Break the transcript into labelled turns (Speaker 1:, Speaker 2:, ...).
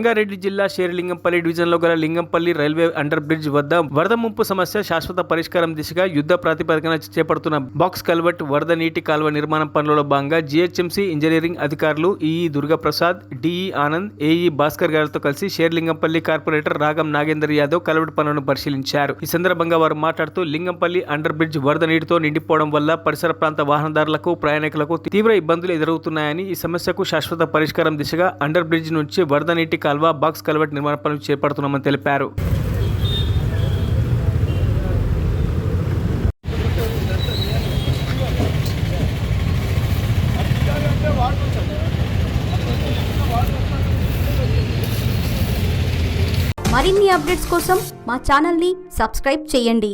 Speaker 1: రంగారెడ్డి జిల్లా శేరిలింగంపల్లి డివిజన్లో గల లింగంపల్లి రైల్వే అండర్ బ్రిడ్జ్ వద్ద వరద ముంపు సమస్య శాశ్వత పరిష్కారం దిశగా యుద్ధ ప్రాతిపదికన చేపడుతున్న బాక్స్ కల్వర్ట్ వరద నీటి కాల్వ నిర్మాణం పనులలో భాగంగా జీహెచ్ఎంసీ ఇంజనీరింగ్ అధికారులు EE Durgaprasad, DE Anand, AE Bhaskar గారితో కలిసి శేరిలింగంపల్లి కార్పొరేటర్ రాగం నాగేందర్ యాదవ్ కల్వర్ట్ పనులను పరిశీలించారు. ఈ సందర్భంగా వారు మాట్లాడుతూ లింగంపల్లి అండర్ బ్రిడ్జ్ వరద నీటితో నిండిపోవడం వల్ల పరిసర ప్రాంత వాహనదారులకు, ప్రయాణికులకు తీవ్ర ఇబ్బందులు ఎదురవుతున్నాయని, ఈ సమస్యకు శాశ్వత పరిష్కారం దిశగా అండర్ బ్రిడ్జ్ నుంచి వరద నీటి కాల్వ, బాక్స్ కల్వర్ట్ నిర్మాణ పనులు చేపడుతున్నామని తెలిపారు.
Speaker 2: మరిన్ని అప్డేట్స్ కోసం మా ఛానల్ని సబ్స్క్రైబ్ చేయండి.